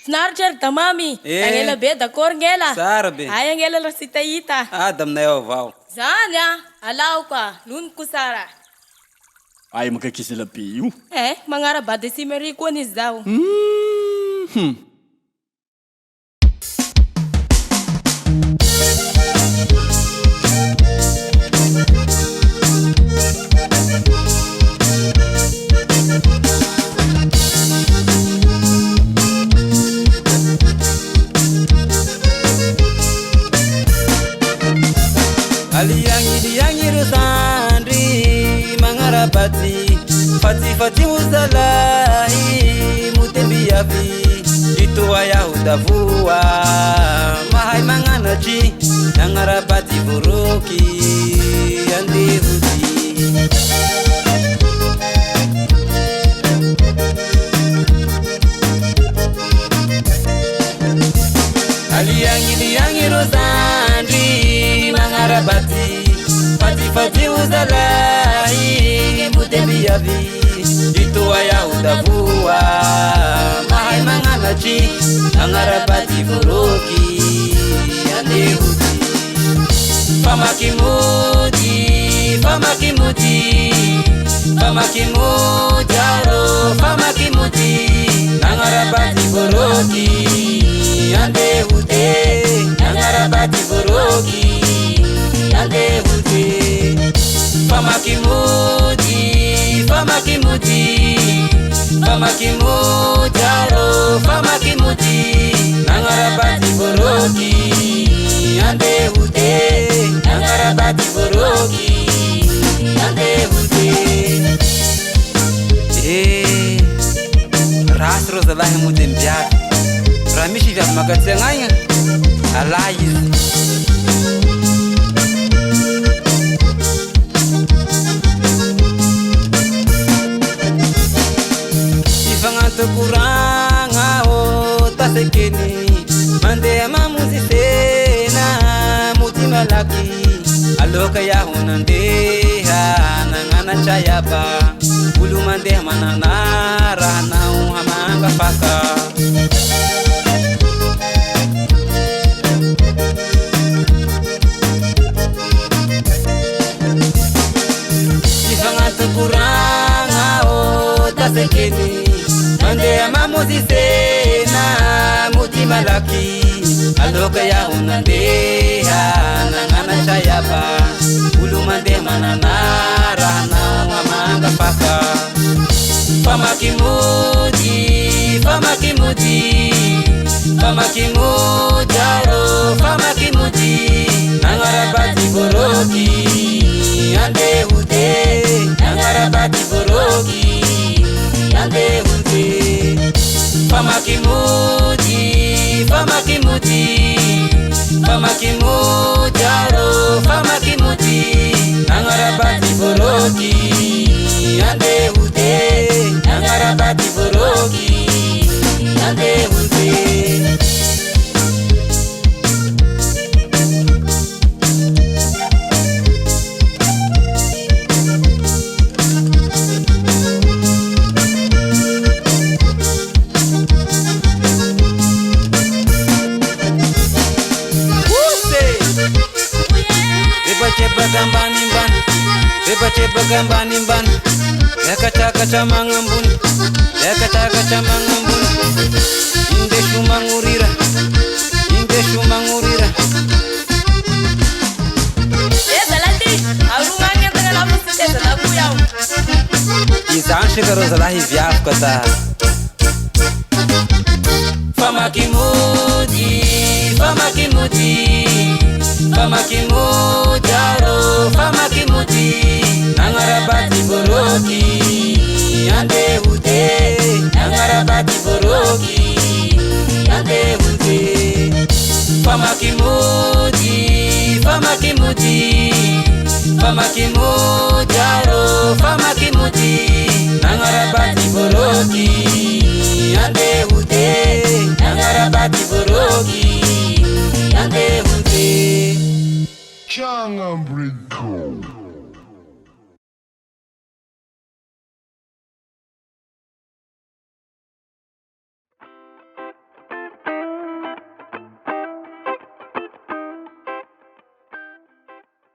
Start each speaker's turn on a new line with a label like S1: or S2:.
S1: Finaritra da mamy. Tangela be d'accord ngela.
S2: Tsara be.
S1: Aya ngela la sitahita.
S2: Da aminay ao avao.
S1: Zany alao ka, lonoko sara.
S3: Ay makakisy la be io.
S1: Magnarabady simary koa nizy zao.
S2: Aliangi rusandri mangarabati fati uzalahi mutembi yavi itu ayah udavua mahai manganaji nangarabati buruki andi hudi Aliangi rusandri mangarabati fati uzalahi mutembi yavi itu ayah udavua mahai manganaji nangarabati buruki andi hudi famakimuti aro famakimuti nangarabati buruki ande hudi nangarabati buruki ande hudi famakimuti aro famakimuti nangarabati buruki ande hudi nangarabati buruki ande hudi rasro zalahi mutembiak ramishi vya magatsenganya alaiz kuranga o tasekeni mande mamuzi sena mutima laki aloka ya hunande nangana chayaba bulu mande manana rana hamanga paka ifanga kuranga o tasekeni mande mamuzi sena mutima laki aloka ya unande nangana chayaba ulu mande manana rana ngamanga paka famakimuti aro famakimuti nangarabati buruki ande hudi nangarabati buruki ande hudi famakimuti aro famakimuti nangarabati buruki ande hudi nangarabati buruki ande hudi Cepa gambani ban yakataka mangambun inde shumangurira
S1: Zalati arunganya tengah lamu sete lagu yau
S2: izan shikaro zalahi vyaf kata famakimuti aro famakimuti nangarabati buruki ande hudi nangarabati buruki ande hudi famakimuti aro famakimuti nangarabati buruki ande hudi nangarabati buruki ande hudi
S4: Changambriko.